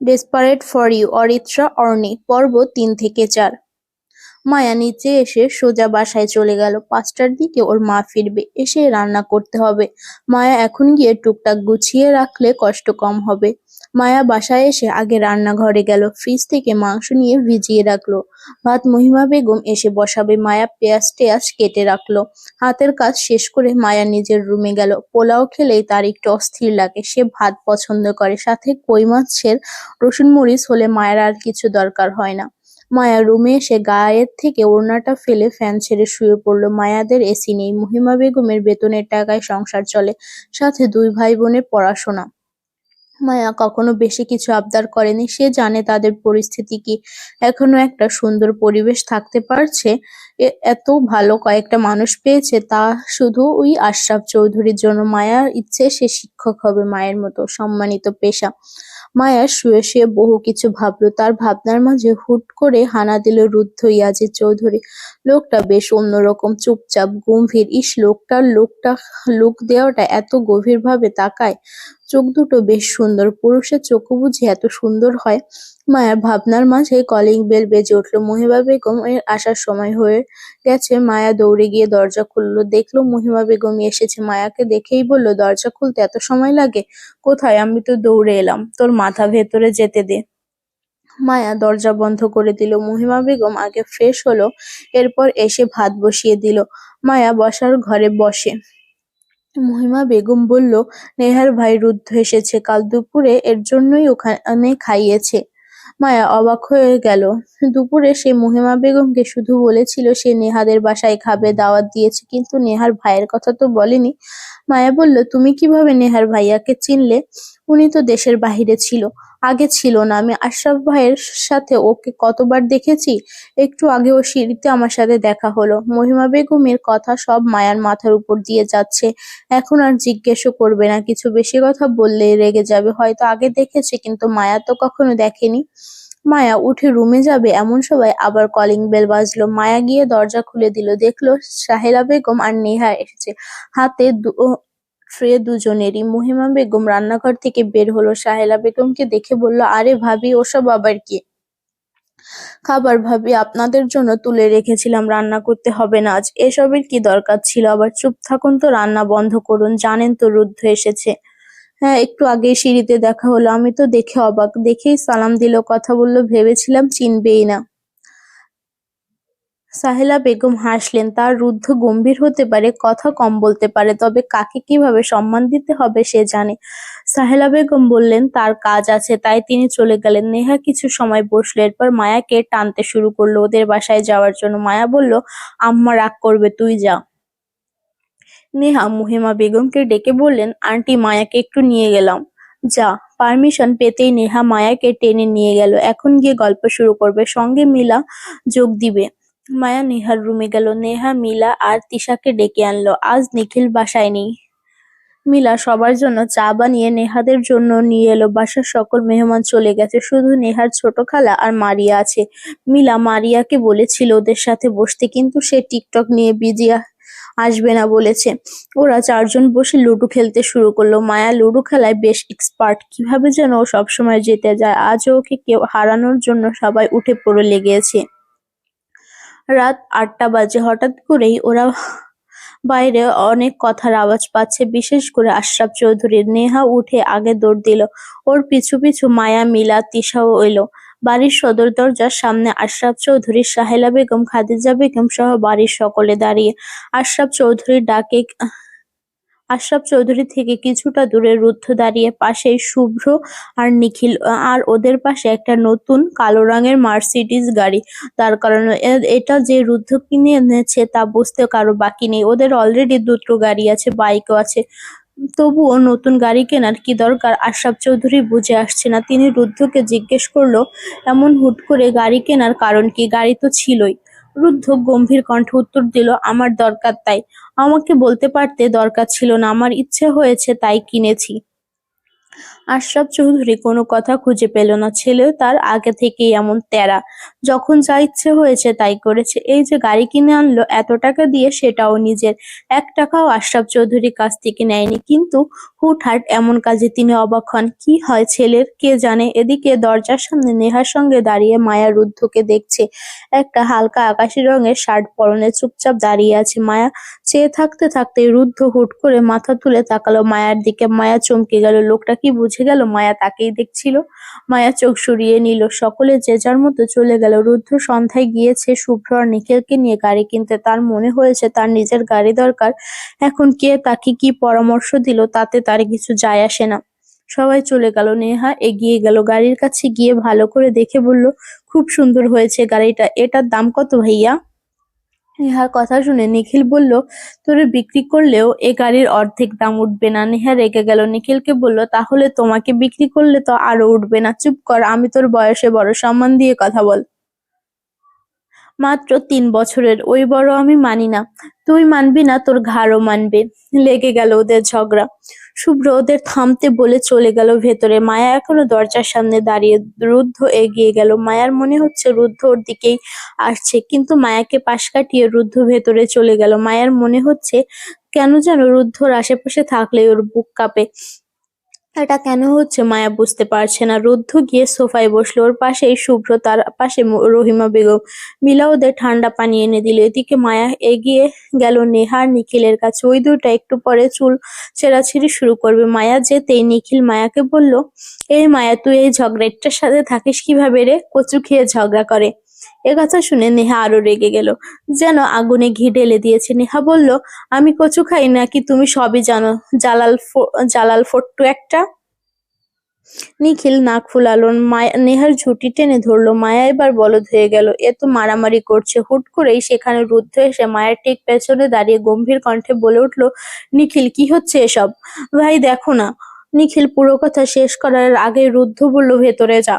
Desperate for you, Aritra অর্নি, পর্ব ৩ থেকে ৪। মায়া নিচে এসে সোজা বাসায় চলে গেল। ৫টার দিকে ওর মা ফিরবে, এসে রান্না করতে হবে। মায়া এখন গিয়ে টুকটাক গুছিয়ে রাখলে কষ্ট কম হবে। মায়া বাসায় এসে আগে রান্নাঘরে গেল, ফ্রিজ থেকে মাংস নিয়ে ভিজিয়ে রাখলো। ভাত মহিমা বেগম এসে বসাবে। মায়া পেঁয়াজ টেয়াজ কেটে রাখলো। হাতের কাজ শেষ করে মায়া নিজের রুমে গেল। পোলাও খেলেই তার একটু অস্থির লাগে, সে ভাত পছন্দ করে, সাথে কই মাছের রসুন মরিচ হলে মায়ের আর কিছু দরকার হয় না। মায়া রুমে এসে গায়ের থেকে ওড়নাটা ফেলে ফ্যান ছেড়ে শুয়ে পড়ল। মায়াদের এসি নেই, মহিমা বেগমের বেতনের টাকায় সংসার চলে, সাথে 2 ভাই বোনের পড়াশোনা। মায়া কখনো বেশি কিছু আবদার করেনি, সে জানে তাদের পরিস্থিতি কি। এখনো একটা সুন্দর পরিবেশ থাকতে পারছে, এত ভালো কয়েকটা মানুষ পেয়েছে, তা শুধু ওই আশরাফ চৌধুরীর জন্য। মায়ার ইচ্ছে সে শিক্ষক হবে, মায়ের মতো সম্মানিত পেশা। মায়া শুয়ে শুয়ে বহু কিছু ভাবলো। তার ভাবনার মাঝে হুট করে হানা দিল রুদ্ধ ইয়াজিদ চৌধুরী। লোকটা বেশ অন্যরকম, চুপচাপ, গম্ভীর। ইস, লোকটা লুক দেওয়াটা এত গভীরভাবে তাকায়। চোখ দুটো বেশ সুন্দর, পুরুষের চোখও বুঝি এত সুন্দর হয়? মায়ার ভাবনার মাঝে কলিং বেল বেজে উঠল। মহিমা বেগম এর আসার সময় হয়ে গেছে। মায়া দৌড়ে গিয়ে দরজা খুললো, দেখলো মহিমা বেগমই এসেছে। মায়াকে দেখেই বলল, দরজা খুলতে এত সময় লাগে? কোথায়, আমি তো দৌড়ে এলাম। তোর মাথা ভেতরে যেতে দে। মায়া দরজা বন্ধ করে দিল। মহিমা বেগম আগে ফ্রেশ হলো, এরপর এসে ভাত বসিয়ে দিল। মায়া বসার ঘরে বসে। মহিমা বেগম বলল, নেহার ভাই রুদ্ধ এসেছে, কাল দুপুরে এর জন্যই ওখানে খাইয়েছে। মায়া অবাক হয়ে গেল। দুপুরে সে মহিমা বেগমকে শুধু বলেছিল সে নেহাদের বাসায় খাবে, দাওয়াত দিয়েছে, কিন্তু নেহার ভাইয়ের কথা তো বলেনি। মায়া বলল, তুমি কিভাবে নেহার ভাইয়াকে চিনলে? উনি তো দেশের বাহিরে ছিল। আগে ছিল না। আমি আশরাফ ভাইয়ের সাথে ওকে কতবার দেখেছি। একটু আগে ও সিঁড়িতে আমার সাথে দেখা হলো। মহিমা বেগমের কথা সব মায়ার মাথার উপর দিয়ে যাচ্ছে। এখন আর জিজ্ঞেসও করবে না, কিছু বেশি কথা বললেই রেগে যাবে। হয়তো আগে দেখেছে, কিন্তু মায়া তো কখনো দেখেনি। মায়া উঠে রুমে যাবে এমন সময় আবার কলিং বেল বাজলো। মায়া গিয়ে দরজা খুলে দিল, দেখলো সাহেলা বেগম আর নেহা এসেছে, হাতে ট্রে দুজনেরই। মহিমা বেগম রান্নাঘর থেকে বের হলো, সাহেলা বেগমকে দেখে বলল, আরে ভাবি, ওসব আবার কি? খাবার ভাবি, আপনাদের জন্য তুলে রেখেছিলাম, রান্না করতে হবে না আজ। এসবের কি দরকার ছিল আবার? চুপ থাকুন তো, রান্না বন্ধ করুন, জানেন তো রুদ্ধ এসেছে। হ্যাঁ, একটু আগেই সিঁড়িতে দেখা হলো, আমি তো দেখে অবাক। দেখেই সালাম দিল, কথা বলল, ভেবেছিলাম চিনবেই না। সাহেলা বেগম হাসলেন। তার রুদ্ধ গম্ভীর হতে পারে, কথা কম বলতে পারে, তবে কাকে কিভাবে সম্মান দিতে হবে সে জানে। সাহেলা বেগম বললেন, তার কাজ আছে, তাই তিনি চলে গেলেন। নেহা কিছু সময় বসলো, এরপর মায়াকে টানতে শুরু করলো ওদের বাসায় যাওয়ার জন্য। মায়া বলল, আম্মা রাগ করবে, তুই যা। নেহা মহিমা বেগমকে ডেকে বললেন, আন্টি, মায়াকে একটু নিয়ে গেলাম। যা। পারমিশন পেতেই নেহা মায়াকে টেনে নিয়ে গেল। এখন গিয়ে গল্প শুরু করবে, সঙ্গে মিলা যোগ দিবে। মায়া নেহার রুমে গেল। নেহা মিলা আর তিশাকে ডেকে আনলো। আজ নিখিল বাসায় নেই। মিলা সবার জন্য চা বানিয়ে নেহাদের জন্য নিয়ে এলো। বাসার সকল মেহমান চলে গেছে, শুধু নেহার ছোট খালা আর মারিয়া আছে। মিলা মারিয়াকে বলেছিল ওদের সাথে বসতে, কিন্তু সে টিকটক নিয়ে বিজি, আসবে না বলেছে। ওরা 4 জন বসে লুডো খেলতে শুরু করলো। মায়া লুডো খেলায় বেশ এক্সপার্ট, কিভাবে যেন ও সবসময় জিতে যায়। আজও ওকে কেউ হারানোর জন্য সবাই উঠে পড়ে লেগেছে। রাত 8টা বাজে। হঠাৎ করেই ওরা বাইরে অনেক কথার আওয়াজ পাচ্ছে, বিশেষ করে আশরাফ চৌধুরীর। নেহা উঠে আগে দৌড় দিল, ওর পিছু পিছু মায়া, মিলা, তিশাও এলো। বাড়ির সদর দরজার সামনে আশরাফ চৌধুরী, সাহেলা বেগম, খাদিজা বেগম সহ বাড়ির সকলে দাঁড়িয়ে। আশরাফ চৌধুরীর ডাকে আশরাফ চৌধুরী থেকে কিছুটা দূরে রুদ্ধ দাঁড়িয়ে, পাশেই শুভ্র আর নিখিল, আর ওদের পাশে একটা নতুন কালো রঙের মার্সিডিজ গাড়ি দাঁড় করানো। এটা যে রুদ্ধ কিনে এনেছে তা বুঝতে কারো বাকি নেই। ওদের অলরেডি 2টো গাড়ি আছে, বাইকও আছে, তবুও নতুন গাড়ি কেনার কি দরকার আশরাফ চৌধুরী বুঝে আসছে না। তিনি রুদ্ধকে জিজ্ঞেস করলো, এমন হুট করে গাড়ি কেনার কারণ কি? গাড়ি তো ছিলই। রুদ্ধ গম্ভীর কণ্ঠে উত্তর দিল, আমার দরকার তাই। আমাকে বলতে পারতে দরকার ছিল না, আমার ইচ্ছে হয়েছে তাই কিনেছি। আশরাফ চৌধুরী কোনো কথা খুঁজে পেল না। ছেলেও তার আগে থেকেই এমন তেড়া, যখন যা ইচ্ছে হয়েছে তাই করেছে। এই যে গাড়ি কিনে আনলো এত টাকা দিয়ে, সেটাও নিজের, 1 টাকাও আশরাফ চৌধুরীর কাছ থেকে নেয়নি। কিন্তু হুটহাট এমন কাজে তিনি অবাক হন। কি হয় ছেলের কে জানে। এদিকে দরজার সামনে নেহার সঙ্গে দাঁড়িয়ে মায়া রুদ্ধকে দেখছে। একটা হালকা আকাশি রঙের শার্ট পরনে চুপচাপ দাঁড়িয়ে আছে মায়া। চেয়ে থাকতে থাকতেই রুদ্ধ হুট করে মাথা তুলে তাকালো মায়ার দিকে। মায়া চমকে গেল। লোকটা কি বুঝে গেল মায়া তাকেই দেখছিল? মায়া চোখ সরিয়ে নিল। সকলে যে যার মতো চলে গেল। রুদ্ধ সন্ধ্যায় গিয়েছে শুভ্র আর নিখিলকে নিয়ে গাড়ি কিনতে। তার মনে হয়েছে তার নিজের গাড়ি দরকার। এখন কে তাকে কি পরামর্শ দিল তাতে তার কিছু যায় আসে না। সবাই চলে গেল। নেহা এগিয়ে গেল গাড়ির কাছে, গিয়ে ভালো করে দেখে বলল, খুব সুন্দর হয়েছে গাড়িটা। এটার দাম কত ভাইয়া? নেহার কথা শুনে নিখিল বলল, তোরে বিক্রি করলেও এ গাড়ির অর্ধেক দাম উঠবে না। নেহা রেগে গেল। নিখিলকে বলল, তাহলে তোমাকে বিক্রি করলে তো আরো উঠবে না। চুপ কর, আমি তোর বয়সে বড়, সম্মান দিয়ে কথা বল। মাত্র 3 বছরের, ওই বড় আমি মানি না। তুই মানবি না, তোর ঘাড়ও মানবে। লেগে গেল ওদের ঝগড়া। শুভ্র ওদের থামতে বলে চলে গেল ভেতরে। মায়া এখনো দরজার সামনে দাঁড়িয়ে। রুদ্ধ এগিয়ে গেল। মায়ার মনে হচ্ছে রুদ্ধ ওর দিকেই আসছে, কিন্তু মায়াকে পাশ কাটিয়ে রুদ্ধ ভেতরে চলে গেল। মায়ার মনে হচ্ছে কেন যেন রুদ্ধর আশেপাশে থাকলে ওর বুক কাঁপে। এটা কেন হচ্ছে মায়া বুঝতে পারছে না। রুদ্ধ গিয়ে সোফায় বসলো। ওর পাশেই শুভ্র, তার পাশে রহিমা বেগম। মিলা ওদের ঠান্ডা পানি এনে দিল। এদিকে মায়া এগিয়ে গেল নেহা আর নিখিলের কাছে। ওই দুটা একটু পরে চুল ছেঁড়াছিঁড়ি শুরু করবে। মায়া যেতেই নিখিল মায়াকে বলল, এই মায়া, তুই এই ঝগড়াটার সাথে থাকিস কিভাবে রে? কচু খেয়ে ঝগড়া করে। কথা শুনে নেহা আরো রেগে গেল, যেন আগুনে ঘি ঢেলে দিয়েছে। নেহা বলল, আমি কচু খাই নাকি তুমি সবই জানো, জালাল ফট্টু একটা। নিখিল নাক ফুলালো। নেহার ঝুঁটি টেনে ধরলো। মায়া এবার বলদ হয়ে গেল। এ তো মারামারি করছে। হুট করেই সেখানে রুদ্ধ এসে মায়ের ঠিক পেছনে দাঁড়িয়ে গম্ভীর কণ্ঠে বলে উঠল, নিখিল, কি হচ্ছে এসব? ভাই দেখো না। নিখিল পুরো কথা শেষ করার আগে রুদ্ধ বলল, ভেতরে যা।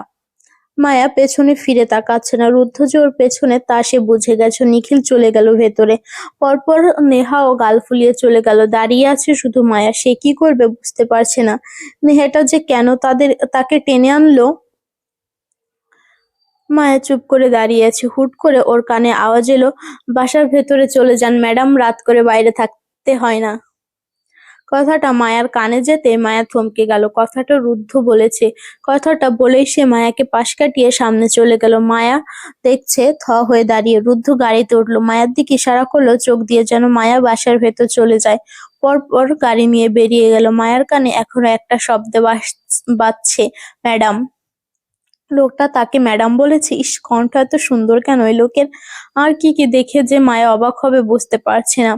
মায়া পেছনে ফিরে তাকাচ্ছে না। রুদ্ধ যে ওর পেছনে তা সে বুঝে গেছে। নিখিল চলে গেল ভেতরে। পরপর নেহাও গাল ফুলিয়ে চলে গেল। দাঁড়িয়ে আছে শুধু মায়া। সে কি করবে বুঝতে পারছে না। নেহাটা যে কেন তাকে টেনে আনলো। মায়া চুপ করে দাঁড়িয়ে আছে। হুট করে ওর কানে আওয়াজ এলো, বাসার ভেতরে চলে যান ম্যাডাম, রাত করে বাইরে থাকতে হয় না। কথাটা মায়ার কানে যেতে মায়া থমকে গেল। কথাটা রুদ্ধ বলেছে। কথাটা বলেই সে মায়াকে পাশ কাটিয়ে সামনে চলে গেল। মায়া দেখছে, থ হয়ে দাঁড়িয়ে। রুদ্ধ গাড়িতে উঠলো। মায়ার দিকে ইশারা করলো চোখ দিয়ে, যেন মায়া বাসার ভেতর চলে যায়। পরপর গাড়ি নিয়ে বেরিয়ে গেল। মায়ার কানে এখনো একটা শব্দ বাজছে, ম্যাডাম। লোকটা তাকে ম্যাডাম বলেছে। ইস, কণ্ঠ এত সুন্দর কেন ওই লোকের? আর কি কি দেখে যে মায়া অবাক হবে বুঝতে পারছে না।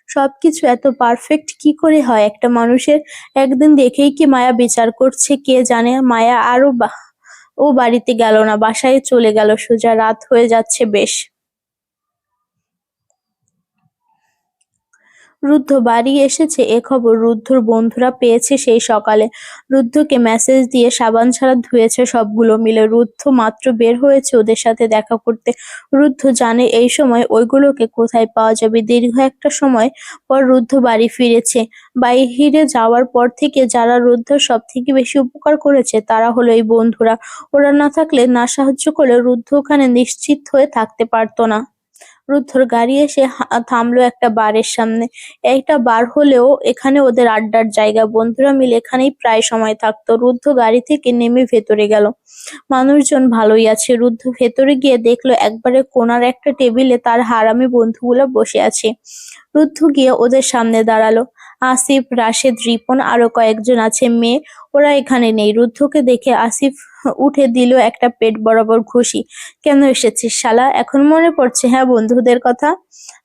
সবকিছু এত পারফেক্ট কি করে হয় একটা মানুষের? একদিন দেখেই কি মায়া বিচার করছে কে জানে। মায়া ও বাড়িতে গেল না, বাসায় চলে গেল সোজা। রাত হয়ে যাচ্ছে বেশ। রুদ্ধ বাড়ি এসেছে এ খবর রুদ্ধর বন্ধুরা পেয়েছে সেই সকালে। রুদ্ধকে মেসেজ দিয়ে সাবান ছাড়া ধুয়েছে সবগুলো মিলে। রুদ্ধ মাত্র বের হয়েছে ওদের সাথে দেখা করতে। রুদ্ধ জানে এই সময় ওইগুলোকে কোথায় পাওয়া যাবে। দীর্ঘ একটা সময় পর রুদ্ধ বাড়ি ফিরেছে। বাইরে যাওয়ার পর থেকে যারা রুদ্ধর সব থেকে বেশি উপকার করেছে তারা হলো এই বন্ধুরা। ওরা না থাকলে, না সাহায্য করলে রুদ্ধ ওখানে নিশ্চিত হয়ে থাকতে পারতো না। রুদ্ধর গাড়ি এসে থামলো একটা বারের সামনে। একটা বার হলেও এখানে ওদের আড্ডার জায়গা। বন্ধুরা মিলে এখানেই প্রায় সময় থাকতো। রুদ্ধ গাড়ি থেকে নেমে ভেতরে গেল। মানুষজন ভালোই আছে। রুদ্ধ ভেতরে গিয়ে দেখলো একবারে কোণার একটা টেবিলে তার হারামি বন্ধুগুলো বসে আছে। রুদ্ধ গিয়ে ওদের সামনে দাঁড়ালো। আসিফ, রাশেদ, রিপন আরো কয়েকজন আছে। মেয়ে ওরা এখানে নেই। রুদ্ধকে দেখে আসিফ উঠে দিল একটা পেট বরাবর ঘুষি। কেন এসেছিস শালা? এখন মনে পড়ছে হ্যাঁ বন্ধুদের কথা?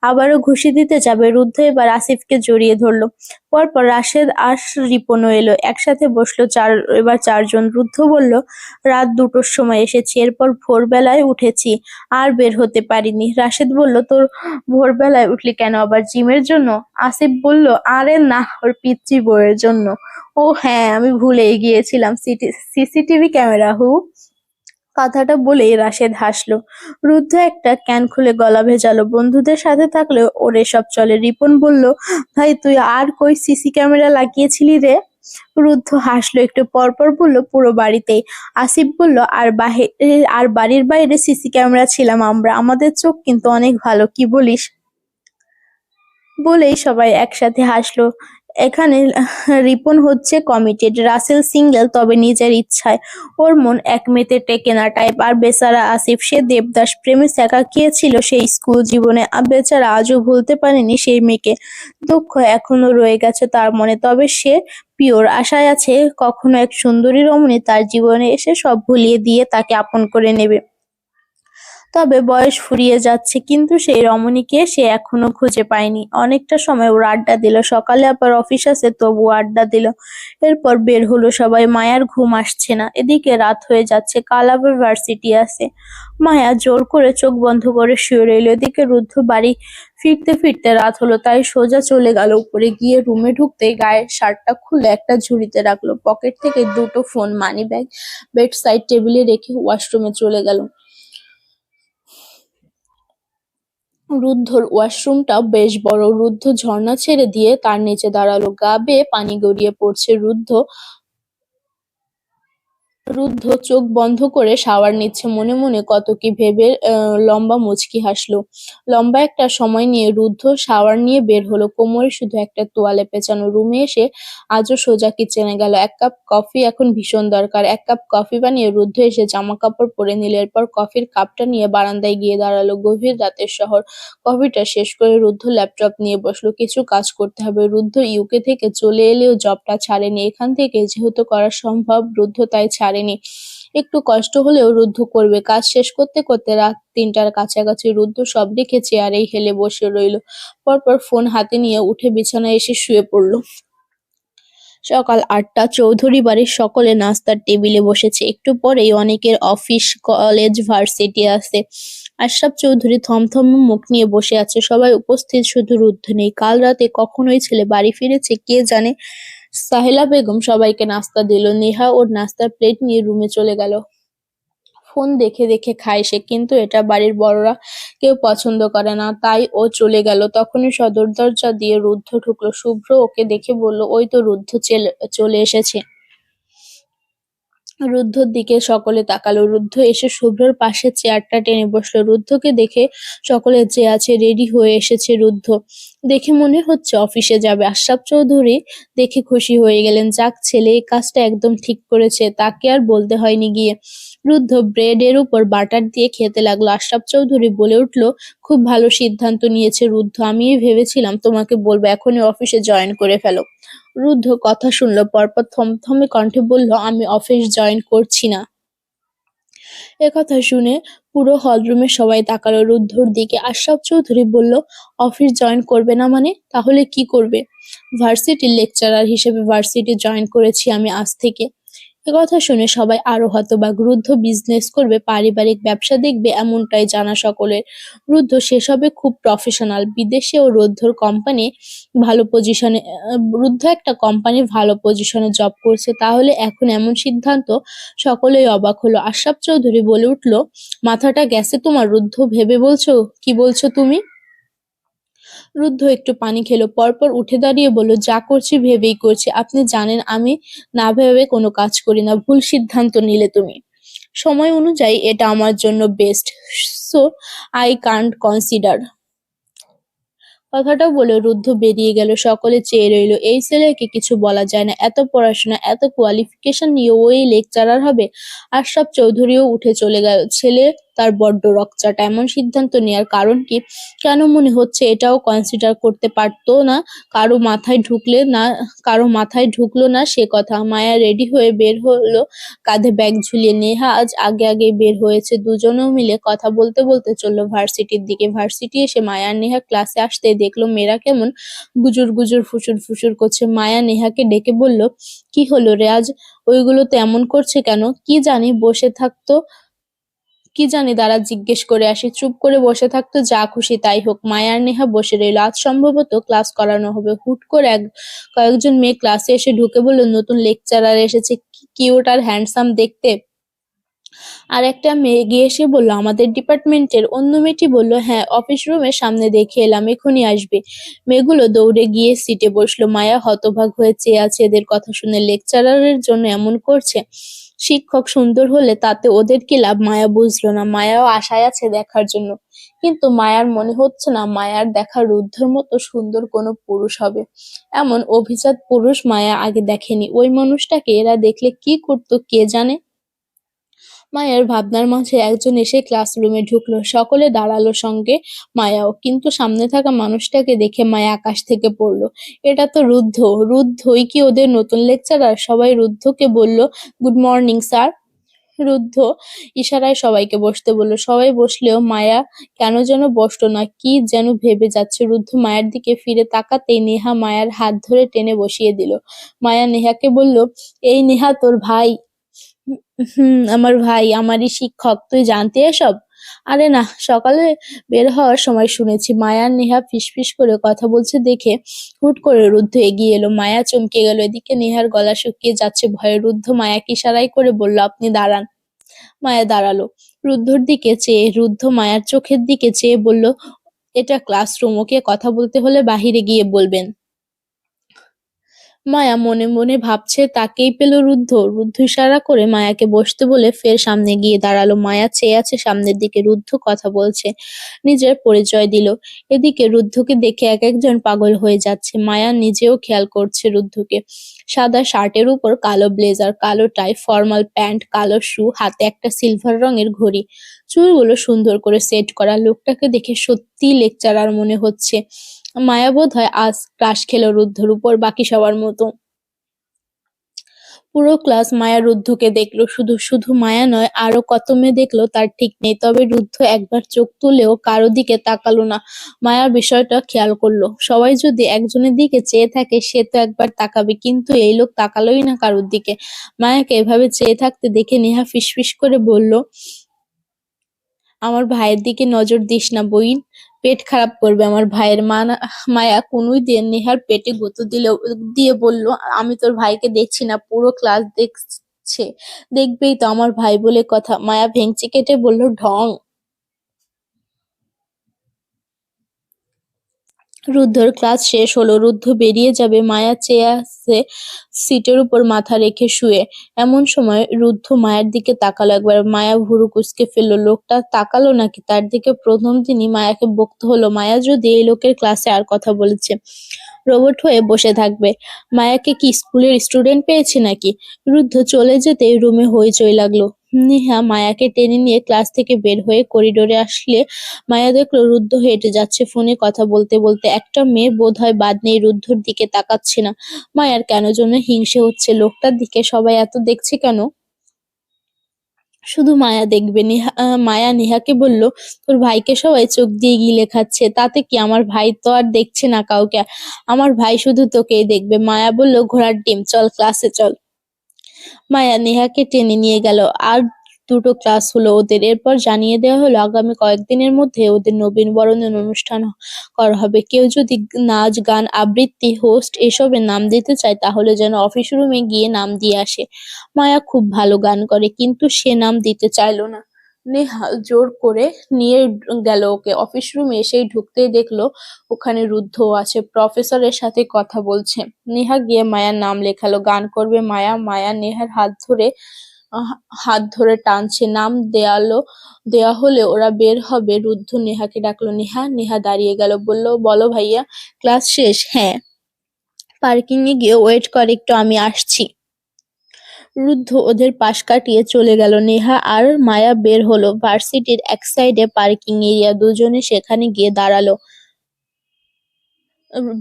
আবারও ঘুষি দিতে যাবে। রুদ্ধ এবার আসিফকে জড়িয়ে ধরলো। পরপর রাশেদ আর রিপনও এলো। একসাথে বসলো এবার 4 জন। রুদ্ধ বলল, রাত 2টোর সময় এসেছি, এরপর ভোরবেলায় উঠেছি, আর বের হতে পারিনি। রাশেদ বলল, তোর ভোরবেলায় উঠলি কেন, আবার জিমের জন্য? আসিফ বলল, আরে না, ওর পিচ্চি বউয়ের জন্য। ও হ্যাঁ, আমি ভুলেই গিয়েছিলাম, সিসিটিভি ক্যামেরা। কথাটা বলেই রাশেদ হাসলো। রুদ্ধ একটা ক্যান খুলে গলা ভেজালো। বন্ধুদের সাথে থাকলে ওর এসব চলে। রিপন বলল, ভাই তুই আর কই সিসি ক্যামেরা লাগিয়েছিলি রে? রুদ্ধ হাসলো একটু, পরপর বলল পুরো বাড়িতেই। আসিফ বলল আর বাড়ির বাইরে সিসি ক্যামেরা ছিলাম আমরা, আমাদের চোখ কিন্তু অনেক ভালো, কি বলিস? বলেই সবাই একসাথে হাসলো। এখানে রিপন হচ্ছে কমিটেড, রাসেল সিঙ্গেল, তবে নিজের ইচ্ছায়। ওর মন এক মেতে টেকে না টাইপ। আর বেচারা আসিফ, সে দেবদাস প্রেমে ছিল সেই স্কুল জীবনে। আর বেচারা আজও ভুলতে পারেনি সেই মেয়েকে। দুঃখ এখনো রয়ে গেছে তার মনে, তবে সে পিওর আশায় আছে কখনো এক সুন্দরী রমণী তার জীবনে এসে সব ভুলিয়ে দিয়ে তাকে আপন করে নেবে। তবে বয়স ফুরিয়ে যাচ্ছে, কিন্তু সেই রমণীকে সে এখনো খুঁজে পায়নি। অনেকটা সময় ওরা আড্ডা দিল, সকালে আবার অফিস আছে তবুও আড্ডা দিল। এরপর বের হলো সবাই। মায়ার ঘুম আসছে না, এদিকে রাত হয়ে যাচ্ছে, কাল আবার ভার্সিটি আছে। মায়া জোর করে চোখ বন্ধ করে শুয়ে রইল। এদিকে রুদ্ধ বাড়ি ফিরতে ফিরতে রাত হলো, তাই সোজা চলে গেল উপরে। গিয়ে রুমে ঢুকতেই গায়ের শার্টটা খুলে একটা ঝুড়িতে রাখলো। পকেট থেকে দুটো phone, money bag bed side টেবিলে রেখে ওয়াশরুমে চলে গেল। রুদ্ধর ওয়াশরুমটা বেশ বড়। রুদ্ধ ঝর্ণা ছেড়ে দিয়ে তার নিচে দাঁড়ালো। গা বেয়ে পানি গড়িয়ে পড়ছে। রুদ্ধ চোখ বন্ধ করে শাওয়ার নিচ্ছে, মনে মনে কত কি ভেবে লম্বা মুচকি হাসলো। লম্বা একটা সময় নিয়ে রুদ্ধ শাওয়ার নিয়ে বের হলো। কোমরে শুধু একটা তোয়ালে পেঁচানো। রুমে এসে আজও সোজা কিচেনে গেল। এক কাপ কফি এখন ভীষণ দরকার। এক কাপ কফি বানিয়ে রুদ্ধ এসে জামা কাপড় পরে নিল। এরপর কফির কাপটা নিয়ে বারান্দায় গিয়ে দাঁড়ালো। গভীর রাতের শহর। কফিটা শেষ করে রুদ্ধ ল্যাপটপ নিয়ে বসলো। কিছু কাজ করতে হবে। রুদ্ধ ইউকে থেকে চলে এলেও জবটা ছাড়েনি। এখান থেকে যেহেতু করা সম্ভব, রুদ্ধ তাই ছাড়েনি। একটু কষ্ট হলেও রুদ্ধ করবে। কাজ শেষ করতে করতে রাত ৩টার কাছাকাছি। রুদ্ধ সব রেখে চেয়ারেই হেলে বসে রইল। পরপর ফোন হাতে নিয়ে উঠে বিছানায় এসে শুয়ে পড়ল। সকাল ৮টা। চৌধুরী বাড়ির সকলে নাস্তার টেবিলে বসেছে। একটু পরেই অনেকের অফিস, কলেজ, ভার্সিটি আছে। আশরাফ চৌধুরী থমথমে মুখ নিয়ে বসে আছে। সবাই উপস্থিত, শুধু রুদ্ধ নেই। কাল রাতে কখন ওই ছেলে বাড়ি ফিরেছে কে জানে। সাহেলা বেগম সবাইকে নাস্তা দিল। নেহা ওর নাস্তার প্লেট নিয়ে রুমে চলে গেল। ফোন দেখে দেখে খায় সে, কিন্তু এটা বাড়ির বড়রা কেউ পছন্দ করে না, তাই ও চলে গেল। তখনই সদর দরজা দিয়ে রুদ্ধ ঢুকলো। শুভ্র ওকে দেখে বলল, ওই তো রুদ্ধ চলে এসেছে। রুদ্ধর দিকে সকলে তাকালো। রুদ্ধ এসে শুভ্রর পাশে চেয়ারটা টেনে বসলো। রুদ্ধকে দেখে সকলে যে আছে রেডি হয়ে এসেছে। রুদ্ধ দেখে মনে হচ্ছে অফিসে যাবে। আশরাফ চৌধুরী দেখে খুশি হয়ে গেলেন। যাক, ছেলে এই কাজটা একদম ঠিক করেছে, তাকে আর বলতে হয়নি গিয়ে। রুদ্ধ ব্রেডের উপর বাটার দিয়ে খেতে লাগলো। আশরাফ চৌধুরী বলে উঠল, খুব ভালো সিদ্ধান্ত নিয়েছে রুদ্ধ, আমিই ভেবেছিলাম তোমাকে বলবো, এখনই অফিসে জয়েন করে ফেলো। রুদ্ধ কথা শুনলো, পরপর থমথমে কণ্ঠে বলল, আমি অফিস জয়েন করছি না। একথা শুনে পুরো হলরুমে সবাই তাকালো রুদ্ধর দিকে। আশরাফ চৌধুরী বলল, অফিস জয়েন করবে না মানে? তাহলে কি করবে? ভার্সিটির লেকচারার হিসেবে ভার্সিটি জয়েন করেছি আমি আজ থেকে। একথা শুনে সবাই আরো হতবাক। রুদ্ধ বিজনেস করবে, পারিবারিক ব্যবসা দেখবে, এমনটাই জানা সকলের। রুদ্ধ সেসবে খুব প্রফেশনাল। বিদেশেও রুদ্ধ একটা কোম্পানি ভালো পজিশনে জব করছে, তাহলে এখন এমন সিদ্ধান্ত? সকলেই অবাক হলো। আশরাফ চৌধুরী বলে উঠল, মাথাটা গেছে তোমার রুদ্ধ? ভেবে বলছো? কি বলছো তুমি? রুদ্ধ একটু পানি খেলো, পরপর উঠে দাঁড়িয়ে বলল, যা করছি ভেবেই করছি। আপনি জানেন আমি না ভেবে কোনো কাজ করি না। ভুল সিদ্ধান্ত নিলে তুমি। সময় অনুযায়ী এটা আমার জন্য best, so I can't consider. কথাটা বলে রুদ্ধ বেরিয়ে গেল। সকলে চেয়ে রইল। এই ছেলেকে কিছু বলা যায় না। এত পড়াশোনা, এত কোয়ালিফিকেশন নিয়ে ও এই লেকচারার হবে? আশরাফ চৌধুরীও উঠে চলে গেল। ছেলে তার বড্ড রকচটা। এমন সিদ্ধান্ত নেয়ার কারণ কি? কেন মনে হচ্ছে এটাও কনসিডার করতে পারতো না? কারো মাথায় ঢুকলো না সে কথা। মায়া রেডি হয়ে বের হলো, কাঁধে ব্যাগ ঝুলিয়ে। নেহা আজ আগে আগে বের হয়েছে। দুজনেও মিলে কথা বলতে বলতে চললো ভার্সিটির দিকে। ভার্সিটি এসে মায়া আর নেহা ক্লাসে আসতে দেখলো মেয়েরা কেমন গুজুর গুজুর ফুসুর ফুসুর করছে। মায়া নেহাকে ডেকে বলল, কি হলো রে আজ ওইগুলোতে এমন করছে কেন? কি জানি দাঁড়া জিজ্ঞেস করে আসি। চুপ করে বসে থাকতো, যা খুশি তাই হোক। মায়া আর নেহা বসে রইল। আজ সম্ভবত ক্লাস করানো হবে। হুট করে কয়েকজন মেয়ে ক্লাসে এসে ঢুকে বলল, নতুন লেকচারার এসেছে, কি কিউট আর হ্যান্ডসাম দেখতে। আর একটা মেয়ে এগিয়ে এসে বলল, আমাদের ডিপার্টমেন্টের। অন্য মেয়েটি বলল, হ্যাঁ, অফিস রুমের সামনে দেখে এলাম, এখনই আসবে। মেয়েগুলো দৌড়ে গিয়ে সিটে বসলো। মায়া হতবাক হয়ে চেয়ে আছে এদের কথা শুনে। লেকচারারের জন্য এমন করছে। শিক্ষক সুন্দর হলে তাতে ওদের কি লাভ? মায়া বুঝলো না। মায়াও আশায় আছে দেখার জন্য, কিন্তু মায়ার মনে হচ্ছে না মায়ার দেখা রুদ্ধর মতো সুন্দর কোনো পুরুষ হবে। এমন অভিজাত পুরুষ মায়া আগে দেখেনি। ওই মানুষটাকে এরা দেখলে কি করতো কে জানে। মায়ের ভাবনার মাঝে একজন এসে ক্লাসরুমে ঢুকলো। সকলে দাঁড়ালো, সঙ্গে মায়াও। কিন্তু সামনে থাকা মানুষটাকে দেখে মায়া আকাশ থেকে পড়লো। এটা তো রুদ্ধ। রুদ্ধই কি ওদের নতুন লেকচারার? সবাই রুদ্ধকে বলল, গুড মর্নিং স্যার। রুদ্ধ ইশারায় সবাইকে বসতে বলল। সবাই বসলেও মায়া কেন যেন বসলো না, কি যেন ভেবে যাচ্ছে। রুদ্ধ মায়ের দিকে ফিরে তাকাতেই নেহা মায়ার হাত ধরে টেনে বসিয়ে দিল। মায়া নেহাকে বলল, এই নেহা, তোর ভাই। আমার ভাই, আমারই শিক্ষক। তুই জানতি এসব? আরে না, সকালে বের হওয়ার সময় শুনেছি। মায়া আর নেহা ফিসফিস করে কথা বলছে দেখে হুট করে রুদ্ধ এগিয়ে এলো। মায়া চমকে গেল। এদিকে নেহার গলা শুকিয়ে যাচ্ছে ভয়ে। রুদ্ধ মায়াকে ইশারাই করে বলল, আপনি দাঁড়ান। মায়া দাঁড়ালো। রুদ্ধ মায়ার চোখের দিকে চেয়ে বলল, এটা ক্লাসরুম, ওকে কথা বলতে হলে বাহিরে গিয়ে বলবেন। মায়া মনে মনে ভাবছে তাকেই পেল রুদ্ধ। রুদ্ধ ইশারা করে মায়াকে বসতে বলে ফের সামনে গিয়ে দাঁড়ালো। মায়া চেয়ে আছে সামনের দিকে। রুদ্ধ কথা বলছে, নিজের পরিচয় দিল। এদিকে রুদ্ধকে দেখে এক একজন পাগল হয়ে যাচ্ছে। মায়া নিজেও খেয়াল করছে রুদ্ধকে। সাদা শার্টের উপর কালো ব্লেজার, কালো টাই, ফর্মাল প্যান্ট, কালো শু, হাতে একটা সিলভার রঙের ঘড়ি। চুলগুলো সুন্দর করে সেট করা। লোকটাকে দেখে সত্যিই লেকচারার মনে হচ্ছে। মায়া বোধহয় আজ ক্রাশ খেলো রুদ্ধর উপর, বাকি সবার মতো। পুরো ক্লাস মায়া রুদ্ধকে দেখলো। শুধু শুধু মায়া নয়, আরো কত মেয়ে দেখলো তার ঠিক নেই। তবে রুদ্ধ একবার চোখ তুলেও কারো দিকে তাকালো না। মায়া বিষয়টা খেয়াল করলো। সবাই যদি একজনের দিকে চেয়ে থাকে সে তো একবার তাকাবে, কিন্তু এই লোক তাকালোই না কারোর দিকে। মায়াকে এভাবে চেয়ে থাকতে দেখে নেহা ফিসফিস করে বলল, আমার ভাইয়ের দিকে নজর দিস না বইন, পেট খারাপ করবে আমার ভাইয়ের। মায়া কনুই দিয়ে নেহার পেটে গুঁতো দিয়ে বলল, আমি তোর ভাইকে দেখছি না, পুরো ক্লাস দেখছে। দেখবেই তো, আমার ভাই বলে কথা। মায়া ভেংচি কেটে বলল, ঢং। রুদ্ধর ক্লাস শেষ হলো। রুদ্ধ বেরিয়ে যাবে। মায়া চেয়ে আছে সিটের উপর মাথা রেখে শুয়ে। এমন সময় রুদ্ধ মায়ের দিকে তাকালো একবার। মায়া ভুরু কুঁচকে ফেললো। লোকটা তাকালো নাকি তার দিকে? প্রথম দিনই মায়াকে বকতে হলো। মায়া যদি এই লোকের ক্লাসে আর কথা বলেছে, রোবট হয়ে বসে থাকবে। মায়াকে কি স্কুলের স্টুডেন্ট পেয়েছে নাকি? রুদ্ধ চলে যেতে রুমে হইচই লাগলো। নেহা মায়াকে টেনে নিয়ে ক্লাস থেকে বের হয়ে করিডোরে আসলে মায়া দেখলো রুদ্ধ হেঁটে যাচ্ছে ফোনে কথা বলতে বলতে। একটা মেয়ে বোধহয় বাদ নেই রুদ্ধর দিকে তাকাচ্ছে না। মায়ার কেন যেন হিংসে হচ্ছে। লোকটার দিকে সবাই এত দেখছে কেন? শুধু মায়া দেখবে। মায়া নেহাকে বলল, তোর ভাইকে সবাই চোখ দিয়ে গিলে খাচ্ছে, তাতে কি? আমার ভাই তো আর দেখছে না কাউকে, আমার ভাই শুধু তোকেই দেখবে। মায়া বলল, ঘোড়ার ডিম, চল ক্লাসে চল। মায়া নেহাকে টেনে নিয়ে গেল। আর দুটো ক্লাস হলো ওদের। এরপর জানিয়ে দেওয়া হলো আগামী কয়েকদিনের মধ্যে ওদের নবীনবরণের অনুষ্ঠান করা হবে। কেউ যদি নাচ, গান, আবৃত্তি, হোস্ট এসবের নাম দিতে চায় তাহলে যেন অফিস রুমে গিয়ে নাম দিয়ে আসে। মায়া খুব ভালো গান করে, কিন্তু সে নাম দিতে চাইলো না। নেহা জোর করে নিয়ে গেল ওকে। অফিস রুমে এসেই ঢুকতেই দেখলো ওখানে রুদ্ধ আছে, প্রফেসরের সাথে কথা বলছে। নেহা গিয়ে মায়ার নাম লেখালো। গান করবে মায়া। মায়া নেহার হাত ধরে টানছে। নাম দেয়া হলে ওরা বের হবে। রুদ্ধ নেহাকে ডাকলো, নেহা। নেহা দাঁড়িয়ে গেল। বলল, বলো ভাইয়া। ক্লাস শেষ? হ্যাঁ। পার্কিং এ গিয়ে ওয়েট কর একটু, আমি আসছি। রুদ্ধ ওদের পাশ কাটিয়ে চলে গেল। নেহা আর মায়া বের হলো। ভার্সিটির এক সাইডে পার্কিং এরিয়া। দুজনে সেখানে গিয়ে দাঁড়ালো।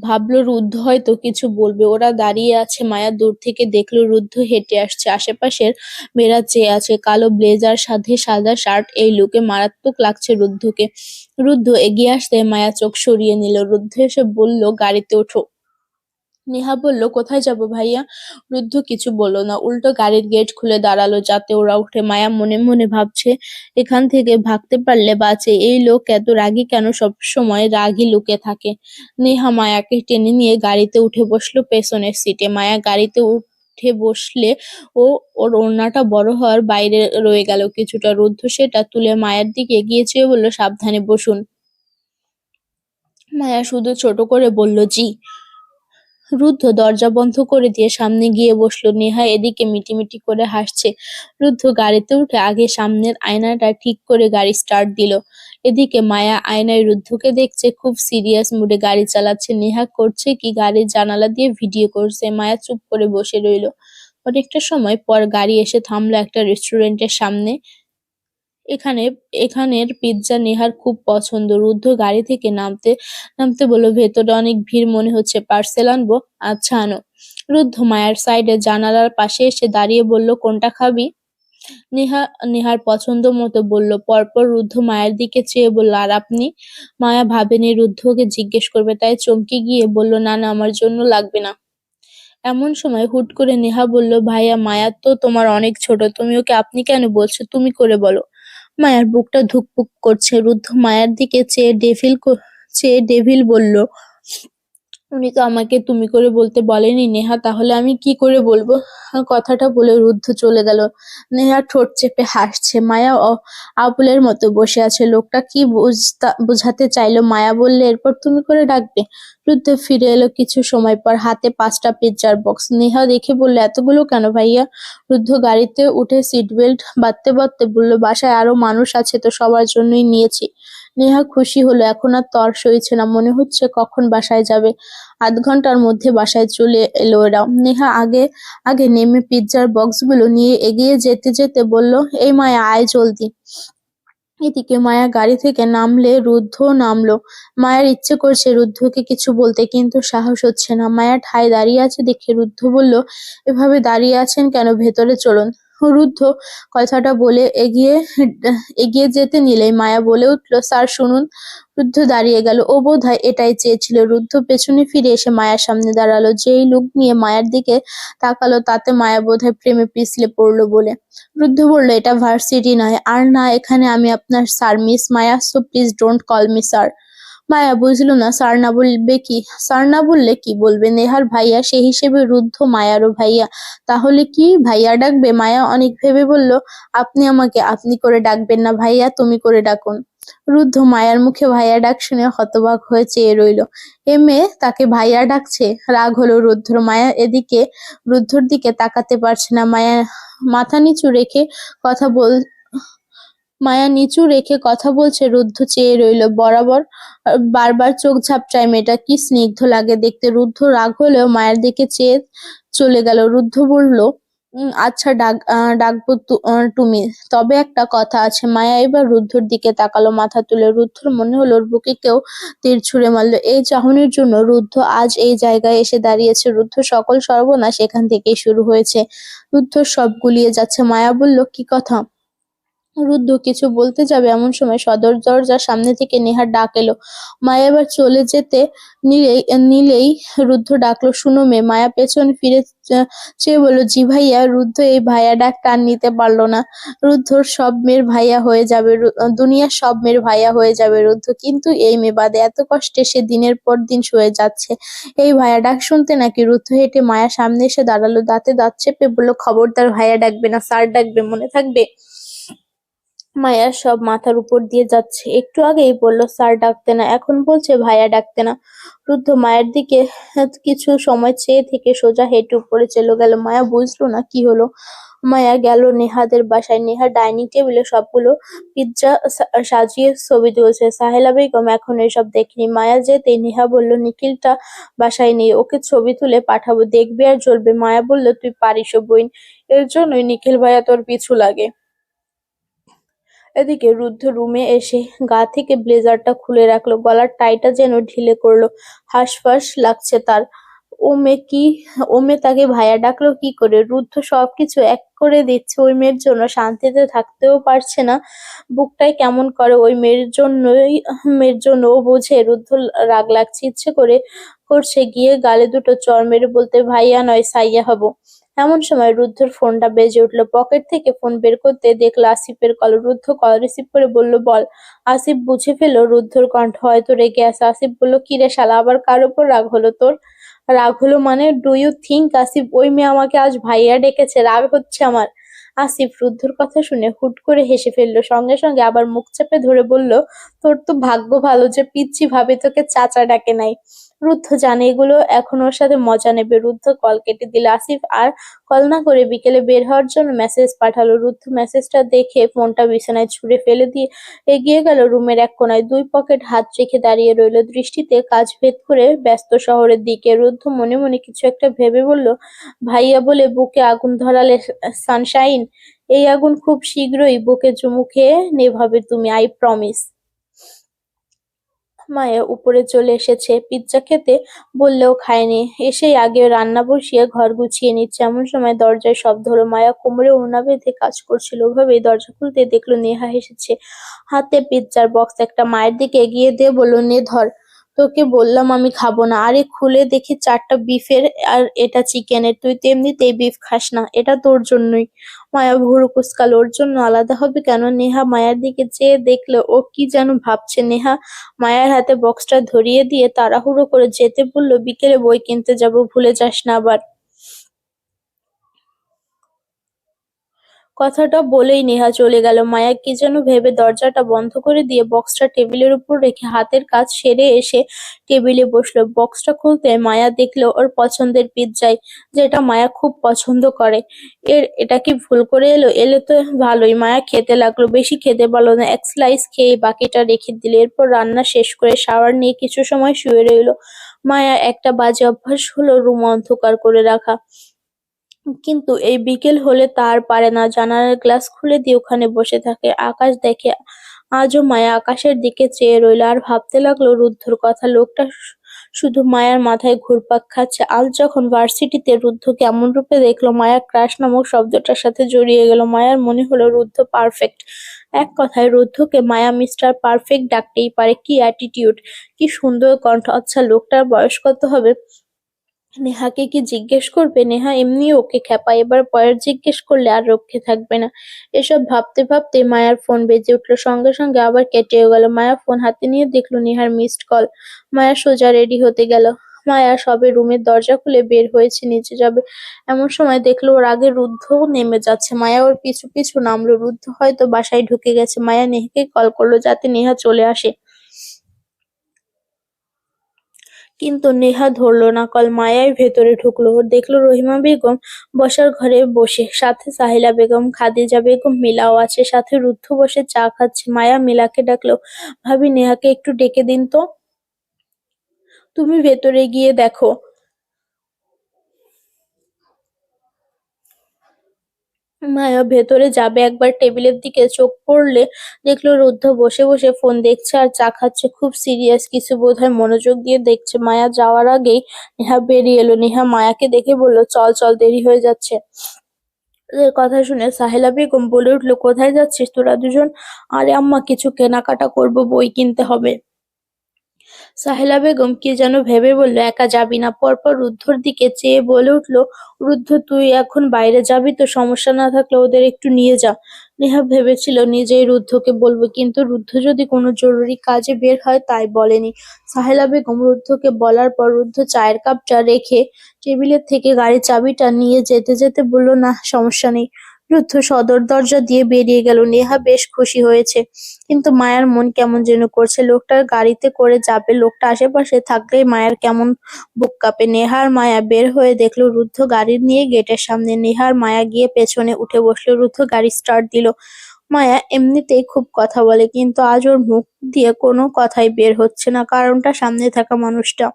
ভাবলো রুদ্ধ হয়তো কিছু বলবে। ওরা দাঁড়িয়ে আছে। মায়া দূর থেকে দেখলো রুদ্ধ হেঁটে আসছে। আশেপাশের মেয়েরা চেয়ে আছে। কালো ব্লেজার সাথে সাদা শার্ট, এই লুকে মারাত্মক লাগছে রুদ্ধকে। রুদ্ধ এগিয়ে আসতে মায়া চোখ সরিয়ে নিল। রুদ্ধ এসে বলল, গাড়িতে ওঠো। নেহা বলল, কোথায় যাব ভাইয়া? রুদ্ধ কিছু বলল না, উল্টো গাড়ির গেট খুলে দাঁড়ালো যাতে ওরা উঠে। মায়া মনে মনে ভাবছে, এখান থেকে ভাগতে পারলে বাঁচে। এই লোক এত রাগী কেন? সবসময় রাগী লুকে থাকে। নেহা মায়াকে টেনে নিয়ে গাড়িতে উঠে বসলো পেছনের সিটে। মায়া গাড়িতে উঠে উঠে বসলে ও ওর ওড়নাটা বড় হওয়ার বাইরে রয়ে গেল কিছুটা। রুদ্ধ সেটা তুলে মায়ের দিকে এগিয়ে চেয়ে বলল, সাবধানে বসুন। মায়া শুধু ছোট করে বলল, জি। রুদ্ধ দরজা বন্ধ করে দিয়ে সামনে গিয়ে বসলো। নেহা এদিকে মিটিমিটি করে হাসছে। রুদ্ধ গাড়িতে উঠে আগে সামনের আয়নাটা ঠিক করে গাড়ি স্টার্ট দিল। এদিকে মায়া আয়নায় রুদ্ধকে দেখছে, খুব সিরিয়াস মুডে গাড়ি চালাচ্ছে। নেহা করছে কি, গাড়ির জানালা দিয়ে ভিডিও করছে। মায়া চুপ করে বসে রইল। অনেকটা সময় পর গাড়ি এসে থামলো একটা রেস্টুরেন্টের সামনে। এখানের পিৎজা নেহার খুব পছন্দ। রুদ্ধ গাড়ি থেকে নামতে নামতে বলল, ভেতরে অনেক ভিড় মনে হচ্ছে, পার্সেল আনবো? আচ্ছা আনো। রুদ্ধ মায়ের সাইডে জানালার পাশে এসে দাঁড়িয়ে বলল, কোনটা খাবি? নেহা নেহার পছন্দ মতো বলল। পরপর রুদ্ধ মায়ের দিকে চেয়ে বলল, আর আপনি? মায়া ভাবেনি রুদ্ধকে জিজ্ঞেস করবে, তাই চমকে গিয়ে বলল, না না, আমার জন্য লাগবে না। এমন সময় হুট করে নেহা বলল, ভাইয়া, মায়া তো তোমার অনেক ছোট, তুমি ওকে আপনি কেন বলছো, তুমি করে বলো। মায়ার বুকটা ধুকপুক করছে। রুদ্ধ মায়ের দিকে চেয়ে ডেভিল বলল, উনি তো আমাকে তুমি করে বলতে বলেনি নেহা, তাহলে আমি কি করে বলবো? কথাটা বলে রুদ্ধ চলে গেল। নেহা ঠোঁট চেপে হাসছে। মায়া আবুলের মতো বসে আছে। লোকটা কি বুঝাতে চাইলো? মায়া বললে, এরপর তুমি করে ডাকবে। রুদ্ধ ফিরে এলো কিছু সময় পর, হাতে 5টা পিৎজার বক্স। নেহা দেখে বললে, এতগুলো কেন ভাইয়া? রুদ্ধ গাড়িতে উঠে সিট বেল্ট বাঁধতে বাঁধতে বলল, বাসায় আরো মানুষ আছে তো, সবার জন্যই নিয়েছি। নেহা খুশি হলো। এখন আর তর সইছে না। মনে হচ্ছে কখন বাসায় যাবে। আধ ঘন্টার মধ্যে বাসায় চলে এলো এরা। নেহা আগে আগে নেমে পিৎজার বক্সগুলো নিয়ে এগিয়ে যেতে যেতে বলল, এই মায়া, আয় জলদি। এদিকে মায়া গাড়ি থেকে নামলে রুদ্ধ নামলো। মায়ের ইচ্ছে করছে রুদ্ধকে কিছু বলতে, কিন্তু সাহস হচ্ছে না। মায়া ঠায় দাঁড়িয়ে আছে দেখে রুদ্ধ বলল, এভাবে দাঁড়িয়ে আছেন কেন, ভেতরে চলুন। রুদ্ধ কথাটা বলে এগিয়ে যেতে নিলেই মায়া বলে উঠল, স্যার শুনুন। রুদ্ধ দাঁড়িয়ে গেল। ও বোধহয় এটাই চেয়েছিল। রুদ্ধ পেছনে ফিরে এসে মায়ার সামনে দাঁড়ালো। যেই লুক নিয়ে মায়ের দিকে তাকালো, তাতে মায়া বোধহয় প্রেমে পিছলে পড়লো বলে। রুদ্ধ বলল, এটা ভার্সিটি নয়, আর না এখানে আমি আপনার sir, miss Maya, so please don't call me sir. Maya বুঝলো না স্যার না বলবে কি, স্যার না বললে কি বলবে। নেহার ভাইয়া, সেই হিসেবে রুদ্ধ মায়ারও ভাইয়া। তাহলে কি ভাইয়া ডাকবে? মায়া অনেক ভেবে বলল, আপনি আমাকে আপনি করে ডাকবেন না ভাইয়া, তুমি করে ডাকুন। রুদ্ধ মায়ার মুখে ভাইয়া ডাক শুনে হতবাক হয়ে চেয়ে রইল। এ মেয়ে তাকে ভাইয়া ডাকছে। রাগ হলো রুদ্ধর। মায়া এদিকে রুদ্ধর দিকে তাকাতে পারছে না। মাথা নিচু রেখে কথা বল মায়া নিচু রেখে কথা বলছে। রুদ্ধ চেয়ে রইল। বারবার চোখ ঝাপটায় মেয়েটা। কি স্নিগ্ধ লাগে দেখতে। রুদ্ধ রাগ হলেও মায়ের দিকে চেয়ে চলে গেল। রুদ্ধ বলল, আচ্ছা ডাকবো তুমি, তবে একটা কথা আছে। মায়া এবার রুদ্ধর দিকে তাকালো মাথা তুলে। রুদ্ধর মনে হলো ওর বুকে কেউ তীর ছুঁড়ে মারলো। এই চাহনির জন্য রুদ্ধ আজ এই জায়গায় এসে দাঁড়িয়েছে। রুদ্ধ সকল সর্বনাশ এখান থেকেই শুরু হয়েছে। রুদ্ধর সব গুলিয়ে যাচ্ছে। মায়া বলল, কি কথা? রুদ্ধ কিছু বলতে যাবে এমন সময় সদর দরজার সামনে থেকে নেহার ডাক এলো। মায়া এবার চলে যেতে নিলেই রুদ্ধ ডাকলো, শুনো মেয়ে। মায়া পেছন ফিরে চেয়ে বলল, জি ভাইয়া। রুদ্ধ এই ভাইয়া ডাক টান নিতে পারলো না। রুদ্ধর সব মেয়ের ভাইয়া হয়ে যাবে, দুনিয়ার সব মেয়ের ভাইয়া হয়ে যাবে রুদ্ধ, কিন্তু এই মেয়ে বাদে। এত কষ্টে সে দিনের পর দিন শুয়ে যাচ্ছে, এই ভাইয়া ডাক শুনতে নাকি? রুদ্ধ হেঁটে মায়ার সামনে এসে দাঁড়ালো। দাঁতে দাঁত চেপে বলল, খবরদার ভাইয়া ডাকবে না, স্যার ডাকবে, মনে থাকবে। মায়ার সব মাথার উপর দিয়ে যাচ্ছে। একটু আগেই বলল স্যার ডাকতে না, এখন বলছে ভাইয়া ডাকতে না। রুদ্ধ মায়ের দিকে কিছু সময় চেয়ে থেকে সোজা হেঁটে উপরে চলে গেল। মায়া বুঝলো না কি হলো। মায়া গেল নেহাদের বাসায়। নেহা ডাইনিং টেবিলে সবগুলো পিৎজা সাজিয়ে ছবি তুলছে। সাহেলা বেগম এখন এসব দেখেনি। মায়া যেতেই নেহা বলল, নিখিলটা বাসায় নেই, ওকে ছবি তুলে পাঠাবো, দেখবি আর জ্বলবে। মায়া বলল, তুই পারিস বইন, এর জন্যই নিখিল ভাইয়া তোর পিছু লাগে। এদিকে রুদ্ধ রুমে এসে গা থেকে ব্লেজারটা খুলে রাখলো। গলার টাইটা যেন ঢিলে করলো। হাঁসফাঁস লাগছে তার। ও মেয়ে তাকে ভাইয়া ডাকলো কি করে? রুদ্ধ সবকিছু এক করে দিচ্ছে ওই মেয়ের জন্য, শান্তিতে থাকতেও পারছে না। বুকটাই কেমন করে ওই মেয়ের জন্য। ও বোঝে রুদ্ধ রাগ লাগছে। ইচ্ছে করছে গিয়ে গালে দুটো চড় মেরে বলতে, ভাইয়া নয় সাইয়া হব। এমন সময় রুদ্ধর ফোনটা বেজে উঠলো। পকেট থেকে ফোন বের করতে দেখলো আসিফের কল। রুদ্ধ কল রিসিভ করে বলল, বল। আসিফ বুঝে ফেলল রুদ্ধর কণ্ঠ হয়তো রেগে আছে। আসিফ বলল, কি রে শালা, আবার কার উপর রাগ হলো তোর? রাগ হলো মানে? ডু ইউ থিঙ্ক আসিফ ওই মেয়ে আমাকে আজ ভাইয়া ডেকেছে? রাগ হচ্ছে আমার। আসিফ রুদ্ধর কথা শুনে হুট করে হেসে ফেললো, সঙ্গে সঙ্গে আবার মুখ চেপে ধরে বলল, তোর তো ভাগ্য ভালো যে পিচ্চি ভাবে তোকে চাচা ডাকে নাই। রুদ্ধ জানে এগুলো এখন ওর সাথে মজা নেবে। রুদ্ধ কল কেটে দিল। আসিফ আর কল না করে বিকেলে বের হওয়ার জন্য মেসেজ পাঠালো। রুদ্ধ মেসেজটা দেখে ফোনটা বিছানায় ছুঁড়ে ফেলে দিয়ে এগিয়ে গেল রুমের এক কোনায়, দুই পকেট হাত রেখে দাঁড়িয়ে রইল, দৃষ্টিতে কাজ ভেদ করে ব্যস্ত শহরের দিকে। রুদ্ধ মনে মনে কিছু একটা ভেবে বলল, ভাইয়া বলে বুকে আগুন ধরালে সানশাইন, এই আগুন খুব শীঘ্রই বুকে মুখে নেভাবে তুমি, আই প্রমিস। মায়া উপরে চলে এসেছে পিৎজা খেতে, বললেও খায়নি। এসেই আগে রান্না বসিয়ে ঘর গুছিয়ে নিচ্ছে, এমন সময় দরজায় শব্দ হলো। মায়া কোমরে ওড়না বেঁধে কাজ করছিল, ওভাবেই দরজা খুলতে দেখলো নেহা এসেছে, হাতে পিৎজার বক্স একটা। মায়ের দিকে এগিয়ে দিয়ে বলল, নে ধর, তোকে বললাম আমি খাবো না। আরে খুলে দেখি 4টা বিফের আর এটা চিকেনের, তুই তো এমনিতেই বিফ খাস না, এটা তোর জন্যই। মায়া ভুরু কুঁচকালো, ওর জন্য আলাদা হবে কেন? নেহা মায়ের দিকে চেয়ে দেখলো ও কি যেন ভাবছে। নেহা মায়ের হাতে বক্সটা ধরিয়ে দিয়ে তাড়াহুড়ো করে যেতে বলল, বিকেলে বই কিনতে যাব, ভুলে যাস না আবার। কথাটা বলেই নেহা চলে গেল। মায়া কি যেন ভেবে দরজাটা বন্ধ করে দিয়ে বক্সটা টেবিলের উপর রেখে হাতের কাজ সেরে এসে টেবিলে বসলো। বক্সটা খুলতে মায়া দেখলো ওর পছন্দের পিৎজাই, যেটা মায়া খুব পছন্দ করে। এটা কি ভুল করে এলো? এলে তো ভালোই। মায়া খেতে লাগলো, বেশি খেতে পারলো না, এক স্লাইস খেয়ে বাকিটা রেখে দিল। এরপর রান্না শেষ করে শাওয়ার নিয়ে কিছু সময় শুয়ে রইলো। মায়া একটা বাজে অভ্যাস হলো রুম অন্ধকার করে রাখা, কিন্তু এই বিকেল হলে তা আর পারে না। জানালার গ্লাস খুলে দিয়ে ওখানে বসে থাকে, আকাশ দেখে। আজও মায়া আকাশের দিকে চেয়ে রইল আর ভাবতে লাগলো রুদ্ধর কথা। লোকটা শুধু মায়ার মাথায় ঘুরপাক খাচ্ছে। আজ যখন ভার্সিটিতে রুদ্ধকে এমন রূপে দেখলো, মায়া ক্রাশ নামক শব্দটার সাথে জড়িয়ে গেল। মায়ার মনে হলো রুদ্ধ পারফেক্ট। এক কথায় রুদ্ধকে মায়া মিস্টার পারফেক্ট ডাকতেই পারে। কি অ্যাটিটিউড, কি সুন্দর কণ্ঠ। আচ্ছা লোকটার বয়স কত হবে? নেহাকে কি জিজ্ঞেস করবে? নেহা এমনি ওকে খেপায়, এবার বয়স জিজ্ঞেস করলে আর রক্ষে থাকবে না। এসব ভাবতে ভাবতে মায়ার ফোন বেজে উঠলো, সঙ্গে সঙ্গে আবার কেটেও গেল। মায়া ফোন হাতে নিয়ে দেখলো নেহার মিসড কল। মায়া সোজা রেডি হতে গেল। মায়া সবে রুমের দরজা খুলে বের হয়েছে নিচে যাবে, এমন সময় দেখলো ওর আগে রুদ্ধ নেমে যাচ্ছে। মায়া ওর পিছু পিছু নামলো। রুদ্ধ হয়তো বাসায় ঢুকে গেছে। মায়া নেহাকে কল করলো যাতে নেহা চলে আসে, কিন্তু নেহা ধরল না কল। মায়াই ভেতরে ঢুকলো, দেখলো রহিমা বেগম বসার ঘরে বসে, সাথে সাহিলা বেগম, খাদিজা বেগম, মিলাও আছে, সাথে রুদ্ধ বসে চা খাচ্ছে। মায়া মিলাকে ডাকলো, ভাবি নেহাকে একটু ডেকে দিন তো। তুমি ভেতরে গিয়ে দেখো। মায়া ভেতরে যাবে, একবার টেবিলের দিকে চোখ পড়লে দেখলো রুদ্ধ বসে বসে ফোন দেখছে আর চা খাচ্ছে, খুব সিরিয়াস কিছু, বোধহয় মনোযোগ দিয়ে দেখছে। মায়া যাওয়ার আগেই নেহা বেরিয়ে এলো। নেহা মায়াকে দেখে বলল, চল চল, দেরি হয়ে যাচ্ছে। এর কথা শুনে সাহেলা বেগম বলে উঠল, কোথায় যাচ্ছিস তোরা দুজন? আরে আম্মা কিছু কেনাকাটা করব, বই কিনতে হবে। সাহেলা বেগম কি যেন ভেবে বলল, একা যাবি না? পরপর রুদ্ধর দিকে চেয়ে বলে উঠল, রুদ্ধ তুই এখন বাইরে যাবি তো, সমস্যা না থাকলে ওদের একটু নিয়ে যা। নেহা ভেবেছিল নিজেই রুদ্ধকে বলবে, কিন্তু রুদ্ধ যদি কোনো জরুরি কাজে বের হয় তাই বলেনি। সাহেলা বেগম রুদ্ধকে বলার পর রুদ্ধ চায়ের কাপটা রেখে টেবিলের থেকে গাড়ির চাবিটা নিয়ে যেতে যেতে বলল, না সমস্যা নেই। রুদ্ধ সদর দরজা দিয়ে বেরিয়ে গেল। নেহা বেশ খুশি হয়েছে, কিন্তু মায়ার মন কেমন যেন করছে। লোকটার গাড়িতে করে যাবে, লোকটা আশেপাশে থাকলেই মায়ের কেমন বুক কাঁপে। নেহার মায়া বের হয়ে দেখলো রুদ্ধ গাড়ি নিয়ে গেটের সামনে। নেহার মায়া গিয়ে পেছনে উঠে বসলো। রুদ্ধ গাড়ি স্টার্ট দিল। মায়া এমনিতেই খুব কথা বলে, কিন্তু আজ ওর মুখ দিয়ে কোনো কথাই বের হচ্ছে না। কারণটা সামনে থাকা মানুষটা।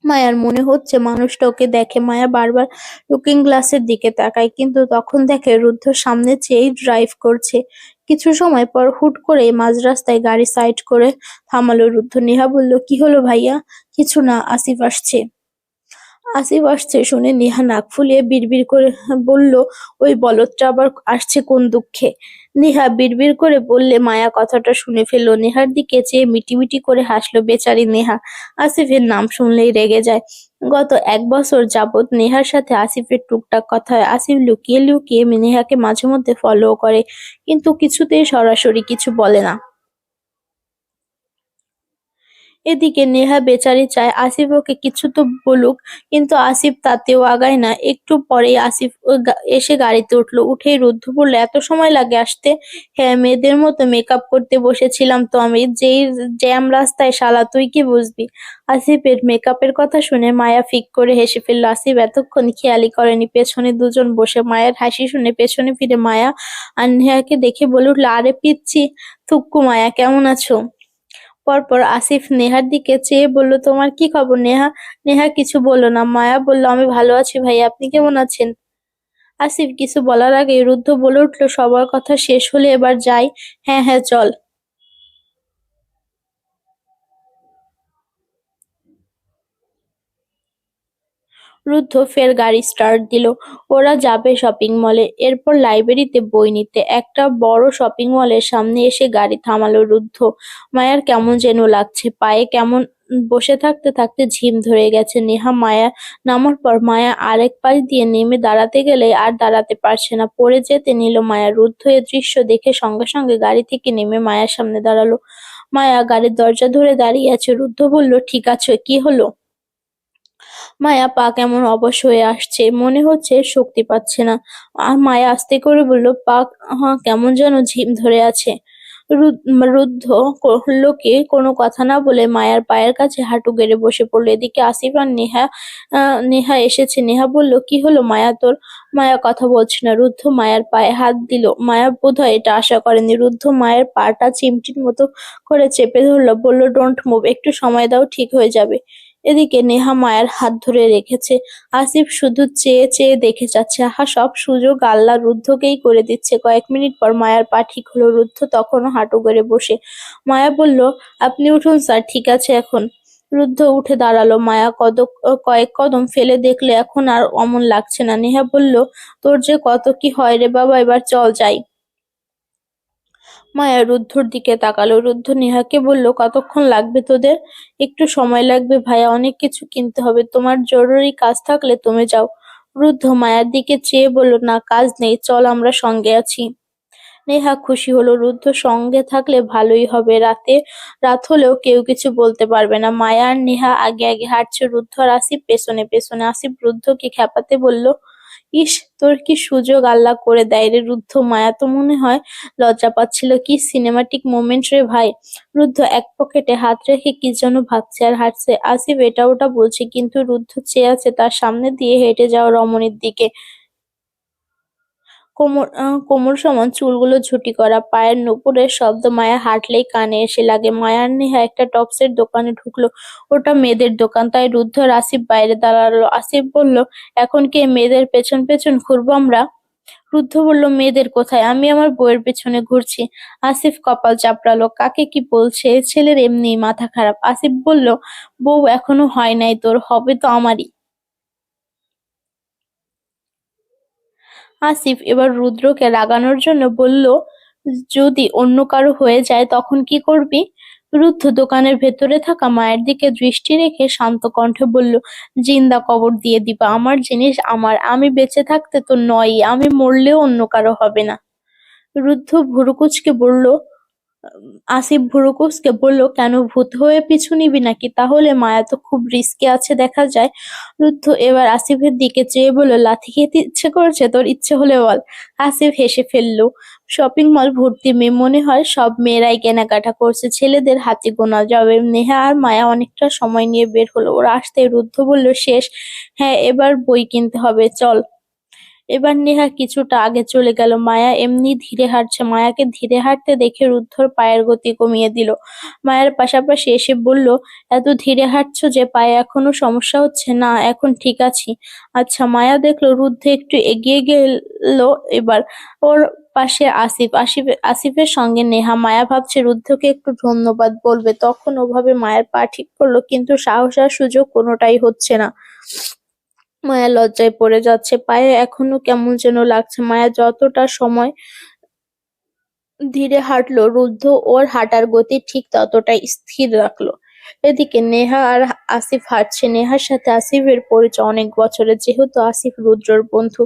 মায়ার মনে হচ্ছে মানুষটা ওকে দেখে। মায়া বারবার লুকিং গ্লাসের দিকে তাকায়, কিন্তু তখন দেখে রুদ্ধ সামনে চেয়েই ড্রাইভ করছে। কিছু সময় পর হুট করে মাঝ রাস্তায় গাড়ি সাইড করে থামালো রুদ্ধ। নেহা বলল, কি হলো ভাইয়া? কিছু না, আসিফ আসছে। আসিফ আসছে শুনে নেহা নাক ফুলিয়ে বিড়বিড় করে বলল, ওই বলদটা আবার আসছে কোন দুঃখে? নেহা বিড়বিড় করে বললে মায়া কথাটা শুনে ফেললো। নেহার দিকে চেয়ে মিটিমিটি করে হাসলো। বেচারি নেহা আসিফের নাম শুনলেই রেগে যায়। গত 1 বছর যাবৎ নেহার সাথে আসিফের টুকটাক কথা হয়। আসিফ লুকিয়ে লুকিয়ে নেহাকে মাঝে মধ্যে ফলো করে, কিন্তু কিছুতেই সরাসরি কিছু বলে না। এদিকে নেহা বেচারি চায় আসিফ ওকে কিছু তো বলুক, কিন্তু আসিফ তাতেও আগায় না। একটু পরেই আসিফ এসে গাড়িতে উঠলো। উঠেই রুদ্ধ বলল, এত সময় লাগে আসতে? হ্যাঁ, মেয়েদের মতো মেকআপ করতে বসেছিলাম তো আমি। যেই জ্যাম রাস্তায়, শালা তুই কি বুঝবি? আসিফের মেকআপের কথা শুনে মায়া ফিক করে হেসে ফেলল। আসিফ এতক্ষণ খেয়ালই করেনি পেছনে দুজন বসে। মায়ের হাসি শুনে পেছনে ফিরে মায়া আর নেহাকে দেখে বলে উঠল, আরে পিচ্ছি, থুক্কু মায়া, কেমন আছো? পরপর আসিফ নেহার দিকে চেয়ে বলল, তোমার কি খবর নেহা? নেহা কিছু বলল না। মায়া বলল, আমি ভালো আছি ভাই, আপনি কেমন আছেন? আসিফ কিছু বলার আগে রুদ্ধ বলে উঠল, সবার কথা শেষ হলে এবার যাই। হ্যাঁ হ্যাঁ, চল। রুদ্ধ ফের গাড়ি স্টার্ট দিল। ওরা যাবে শপিং মলে, এরপর লাইব্রেরিতে বই নিতে। একটা বড় শপিং মলের সামনে এসে গাড়ি থামালো রুদ্ধ। মায়ার কেমন যেন লাগছে, পায়ে কেমন বসে থাকতে থাকতে ঝিম ধরে গেছে। নেহা মায়া নামার পর মায়া আরেক পাশ দিয়ে নেমে দাঁড়াতে গেলে আর দাঁড়াতে পারছে না, পড়ে যেতে নিল মায়া। রুদ্ধ এ দৃশ্য দেখে সঙ্গে সঙ্গে গাড়ি থেকে নেমে মায়ার সামনে দাঁড়ালো। মায়া গাড়ির দরজা ধরে দাঁড়িয়ে আছে। রুদ্ধ বলল, ঠিক আছে, কি হলো? মায়া পা কেমন অবশ হয়ে আসছে, মনে হচ্ছে শক্তি পাচ্ছে না। মায়া আস্তে করে বলল, পা কেমন যেন ঝিম ধরে আছে। রুদ্ধ লোকে কোনো কথা না বলে মায়ার পায়ের কাছে হাঁটু গেড়ে বসে পড়লো। এদিকে আসিফ আর নেহা এসেছে। নেহা বলল, কি হলো মায়া তোর? মায়া কথা বলছে না। রুদ্ধ মায়ার পায়ে হাত দিল। মায়া বোধহয় এটা আশা করেনি। রুদ্ধ মায়ের পাটা চিমটির মতো করে চেপে ধরলো, বলল, ডোন্ট মুভ, একটু সময় দাও, ঠিক হয়ে যাবে। এদিকে নেহা মায়ের হাত ধরে রেখেছে। আসিফ শুধু চেয়ে চেয়ে দেখে যাচ্ছে। আহা, সব সুযোগ আল্লাহ রুদ্ধকেই করে দিচ্ছে। কয়েক মিনিট পর মায়ার পা ঠিক হলো। রুদ্ধ তখনও হাঁটু গেড়ে বসে। মায়া বলল, আপনি উঠুন স্যার, ঠিক আছে এখন। রুদ্ধ উঠে দাঁড়ালো। মায়া কয়েক কদম ফেলে দেখলে এখন আর অমন লাগছে না। নেহা বলল, তোর যে কত কি হয় রে বাবা, এবার চল যাই। মায়া রুদ্ধর দিকে তাকালো। রুদ্ধ নেহাকে বলল, কতক্ষণ লাগবে তোদের? একটু সময় লাগবে ভাইয়া, অনেক কিছু কিনতে হবে। তোমার জরুরি কাজ থাকলে তুমি যাও। রুদ্ধ মায়ার দিকে চেয়ে বলল, না, কাজ নেই, চল, আমরা সঙ্গে আছি। নেহা খুশি হলো। রুদ্ধ সঙ্গে থাকলে ভালোই হবে। রাত হলেও কেউ কিছু বলতে পারবে না। মায়া আর নেহা আগে আগে হাঁটছে, রুদ্ধ আর আসিফ পেছনে পেছনে। আসিফ রুদ্ধকে খেপাতে বলল, ইস, তোর কি সুযোগ আল্লাহ করে দেয় রে রুদ্ধ। মায়া তো মনে হয় লজ্জা পাচ্ছিল। কি সিনেমাটিক মোমেন্ট রে ভাই। রুদ্ধ এক পকেটে হাত রেখে কি যেন ভাবছে আর হাঁটছে। আসিফ এটা ওটা বলছে, কিন্তু রুদ্ধ চেয়ে আছে তার সামনে দিয়ে হেঁটে যাওয়া রমণীর দিকে। কোমর সমান চুলগুলো ঝুঁটি করা, পায়ের নূপুরের শব্দ মায়া হাঁটলেই কানে এসে লাগে। মায়া আর নেহা একটা টপসের দোকানে ঢুকলো। ওটা মেয়েদের দোকান, তাই রুদ্ধ আর আসিফ বাইরে দাঁড়ালো। আসিফ বলল, এখন কি মেয়েদের পেছন পেছন ঘুরবো আমরা? রুদ্ধ বলল, মেয়েদের কোথায়, আমি আমার বউয়ের পেছনে ঘুরছি। আসিফ কপাল চাপড়ালো, কাকে কি বলছে, এ ছেলের এমনিই মাথা খারাপ। আসিফ বলল, বউ এখনো হয় নাই তোর, হবে তো আমারই। আসিফ এবার রুদ্রকে রাগানোর জন্য বলল, যদি অন্য কারো হয়ে যায় তখন কি করবি? রুদ্ধ দোকানের ভেতরে থাকা মায়ের দিকে দৃষ্টি রেখে শান্ত কণ্ঠে বলল, জিন্দা কবর দিয়ে দিবা, আমার জিনিস আমার, আমি বেঁচে থাকতে তো নয়ই, আমি মরলেও অন্য কারো হবে না। রুদ্ধ ভুরু কুঁচকে বলল, আসিফ ভুরু কুঁচকে বলল, কেন, ভূত হয়ে পিছু নিবি নাকি? তাহলে মায়া তো খুব রিস্কে আছে দেখা যায়। রুদ্ধ এবার আসিফের দিকে চেয়ে বলল, লাথি খেতে ইচ্ছে করেছে তোর? ইচ্ছে হলে বল। আসিফ হেসে ফেলল। শপিং মল ভর্তি মেয়ে, মনে হয় সব মেয়েরাই কেনাকাটা করছে, ছেলেদের হাতে গোনা যাবে। নেহা আর মায়া অনেকটা সময় নিয়ে বের হলো। ওরা আসতে রুদ্ধ বলল, শেষ? হ্যাঁ, এবার বই কিনতে হবে, চল। এবার নেহা কিছুটা আগে চলে গেল। মায়া এমনি ধীরে হাঁটছে। মায়াকে ধীরে হাঁটতে দেখে রুদ্ধর পায়ের গতি কমিয়ে দিল। মায়ের পাশাপাশি এসে বলল, এত ধীরে হাঁটছো যে, পায়ে এখনো সমস্যা হচ্ছে? না, এখন ঠিক আছি। আচ্ছা। মায়া দেখলো রুদ্ধ একটু এগিয়ে গেল। এবার ওর পাশে আসিফের সঙ্গে নেহা। মায়া ভাবছে রুদ্ধকে একটু ধন্যবাদ বলবে, তখন ওভাবে মায়ের পা ঠিক করলো, কিন্তু সাহস আর সুযোগ কোনোটাই হচ্ছে না। মায়া লজ্জায় পড়ে যাচ্ছে, পায়ে এখনো কেমন যেন লাগছে। মায়া যতটা সময় ধীরে হাঁটলো, রুদ্ধ ওর হাঁটার গতি ঠিক ততটাই স্থির রাখলো। এদিকে নেহা আর আসিফ হাঁটছে। নেহার সাথে আসিফের পরিচয় অনেক বছরের, যেহেতু আসিফ রুদ্রর বন্ধু।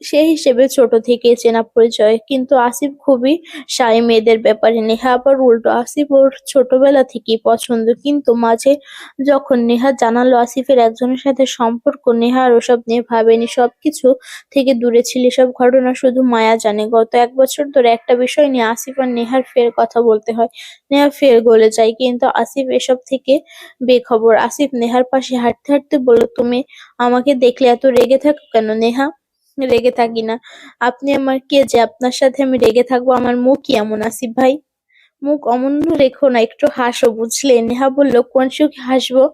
সে হিসেবে ছোট থেকেই চেনা পরিচয়, কিন্তু আসিফ খুবই শাই মেয়েদের ব্যাপারে। নেহা আবার উল্টো, আসিফ ওর ছোটবেলা থেকেই পছন্দ, কিন্তু মাঝে যখন নেহা জানালো আসিফের একজনের সাথে সম্পর্ক, নেহা আর ওসব নিয়ে ভাবেনি, সবকিছু থেকে দূরে ছিল। এসব ঘটনা শুধু মায়া জানে। গত 1 বছর ধরে একটা বিষয় নিয়ে আসিফ আর নেহার ফের কথা বলতে হয়। নেহা ফের গলে যায়, কিন্তু আসিফ এসব থেকে বেখবর। আসিফ নেহার পাশে হাঁটতে হাঁটতে বলল, তুমি আমাকে দেখলে এত রেগে থাকো কেন? নেহা: রেগে থাকি না। আপনি আমার কে যে আপনার সাথে আমি রেগে থাকবো? আমার মুখই এমন আসিফ ভাই। মুখ অমন রেখো না, একটু হাসো বুঝলে? নেহা বলল, কোন সুখে হাসবো?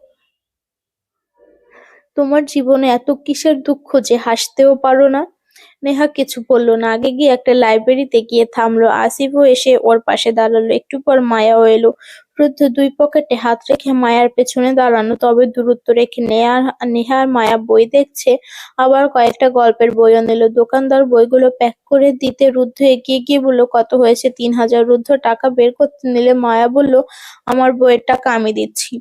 তোমার জীবনে এত কিসের দুঃখ যে হাসতেও পারো না? নেহা কিছু বলল না, আগে গিয়ে একটা লাইব্রেরিতে গিয়ে থামলো। আসিফও এসে ওর পাশে দাঁড়ালো। একটু পর মায়াও এলো। বৃদ্ধ দুই পকেটে হাত রেখে মায়ার পেছনে দাঁড়ানো, তবে দূরত্ব রেখে। নেহা আর মায়া বই দেখছে, আবার কয়েকটা গল্পের বইও নিল। দোকানদার বইগুলো প্যাক করে দিতে রুদ্ধ এগিয়ে গিয়ে বলল, কত হয়েছে? 3,000। রুদ্ধ টাকা বের করতে নিলে মায়া বলল, আমার বইয়ের টাকা আমি দিচ্ছি।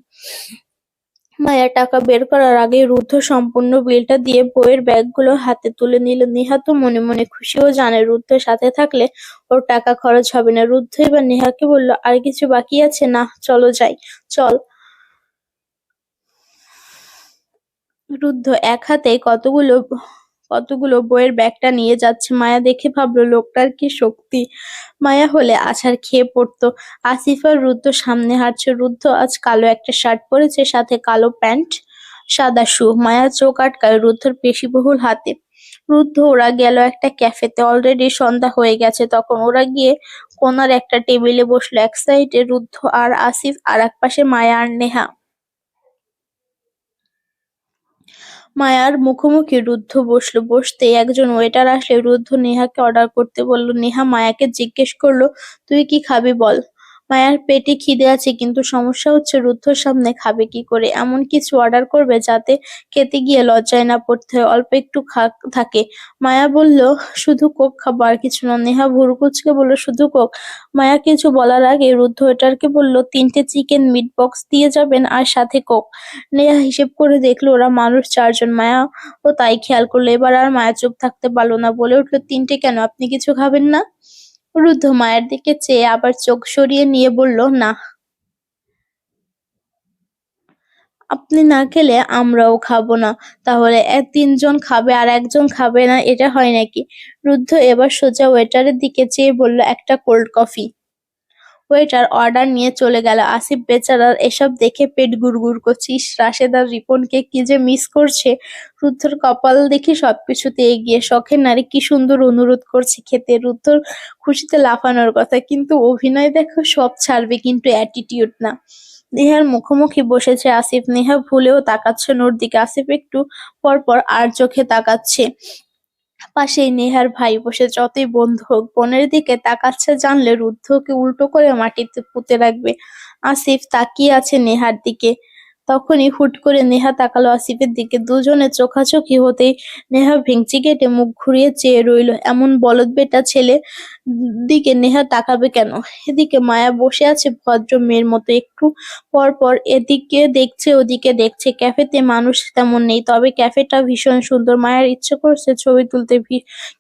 মায়া টাকা বের করার আগেই রুদ্ধ সম্পূর্ণ বিলটা দিয়ে বইয়ের ব্যাগগুলো হাতে তুলে নিল। নেহা তো মনে মনে খুশি, ও জানে রুদ্ধ সাথে থাকলে ওর টাকা খরচ হবে না। রুদ্ধ এবার নেহাকে বলল, আর কিছু বাকি আছে? না, চলো যাই। চল। রুদ্ধ এক হাতেই কতগুলো বইয়ের ব্যাগটা নিয়ে যাচ্ছে। মায়া দেখে ভাবলো, লোকটার কি শক্তি! মায়া হলে আছাড় খেয়ে পড়তো। আসিফ আর রুদ্ধ সামনে হাঁটছে। রুদ্ধ আজ কালো একটা শার্ট পরেছে, সাথে কালো প্যান্ট, সাদা শু। মায়া চোখ আটকায় রুদ্ধর পেশিবহুল হাতে। রুদ্ধ ওরা গেল একটা ক্যাফেতে। অলরেডি সন্ধ্যা হয়ে গেছে তখন। ওরা গিয়ে কোনার একটা টেবিলে বসলো। এক সাইডে রুদ্ধ আর আসিফ, আর এক পাশে মায়া আর নেহা। মায়ার মুখোমুখি রুদ্ধ বসলো। বসতেই একজন ওয়েটার আসলে রুদ্ধ নেহাকে অর্ডার করতে বলল। নেহা মায়াকে জিজ্ঞেস করলো, তুই কি খাবি বল? মায়ার পেটে খিদে আছে, কিন্তু সমস্যা হচ্ছে রুদ্ধর সামনে খাবে কি করে? এমন কিছু অর্ডার করবে যাতে খেতে গিয়ে লজ্জায় না পড়তে হয়, অল্প একটু থাকে। মায়া বলল, শুধু কোক খাবো, আর কিছু না। নেহা ভুরু কুঁচকে বলল, শুধু কোক? মায়া কিছু বলার আগে রুদ্ধ ওয়েটারকে বলল, 3টে চিকেন মিট বক্স দিয়ে যাবেন, আর সাথে কোক। নেহা হিসেব করে দেখলো ওরা মানুষ 4 জন। মায়া ও তাই খেয়াল করলো। এবার আর মায়া চুপ থাকতে পারলো না, বলে উঠলো, 3টে কেন? আপনি কিছু খাবেন না? রুদ্ধ মায়ের দিকে চেয়ে আবার চোখ সরিয়ে নিয়ে বলল, না। আপনি না খেলে আমরাও খাবো না। তাহলে 3জন খাবে আর একজন খাবে না, এটা হয় নাকি? রুদ্ধ এবার সোজা ওয়েটারের দিকে চেয়ে বলল, একটা কোল্ড কফি। ওয়েটার অর্ডার নিয়ে চলে গেল। আসিফ বেচারার এসব দেখে পেট গুড়গুড় করছে। ইস, রাশেদ আর রিপনকে কি যে মিস করছে। রুদ্ধর কপাল দেখি সবকিছুতে এগিয়ে। শখের নারী কি সুন্দর অনুরোধ করছে খেতে। রুদ্ধর খুশিতে লাফানোর কথা, কিন্তু অভিনয় দেখো, সব ছাড়বে কিন্তু অ্যাটিটিউড না। নেহার মুখোমুখি বসেছে আসিফ। নেহা ভুলেও তাকাচ্ছে ওর দিকে। আসিফ একটু পর পর আর চোখে তাকাচ্ছে। পাশেই নেহার ভাই বসে। যতই বন্ধু হোক, বোনের দিকে তাকাচ্ছে জানলে রুদ্ধ ওকে উল্টো করে মাটিতে পুঁতে রাখবে। আসিফ তাকিয়ে আছে নেহার দিকে। তখনই হুট করে নেহা তাকালো আসিফের দিকে। দুজনের চোখাচোখি হতেই নেহা ভেংচি কেটে মুখ ঘুরিয়ে চেয়ে রইল। এমন বলদ বেটা ছেলে দিকে নেহা তাকাবে কেন? এদিকে মায়া বসে আছে ভদ্র মেয়ের মতো। একটু পর পর এদিকে দেখছে ওদিকে দেখছে। ক্যাফেতে মানুষ তেমন নেই, তবে ক্যাফেটা ভীষণ সুন্দর। মায়ের ইচ্ছে করছে ছবি তুলতে,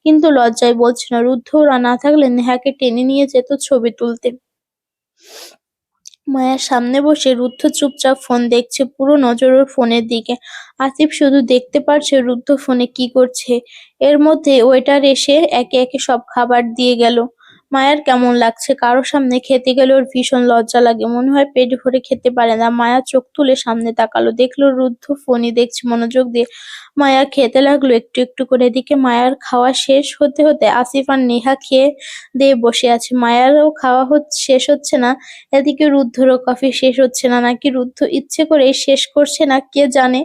কিন্তু লজ্জায় বলছে না। রুদ্ধ ওরা না থাকলে নেহাকে টেনে নিয়ে যেত ছবি তুলতে। মায়ার সামনে বসে রুদ্ধ চুপচাপ ফোন দেখছে, পুরো নজর ওর ফোনের দিকে। আসিফ শুধু দেখতে পারছে রুদ্ধ ফোনে কি করছে। এর মধ্যে ওয়েটার এসে একে একে সব খাবার দিয়ে গেল। মায়ার কেমন লাগছে? কারো সামনে খেতে গেলে ওর ভীষণ লজ্জা লাগে, মনে হয় পেট ভরে খেতে পারে না। মায়া চোখ তুলে সামনে তাকালো, দেখলো রুদ্ধ ফোনই দেখছে মনোযোগ দিয়ে। মায়া খেতে লাগলো একটু একটু করে। এদিকে মায়ার খাওয়া শেষ হতে হতে আসিফ আর নেহা খেয়ে দিয়ে বসে আছে। মায়ারও খাওয়া শেষ হচ্ছে না, এদিকে রুদ্ধরও কফি শেষ হচ্ছে না। নাকি রুদ্ধ ইচ্ছে করেই শেষ করছে না, কে জানে।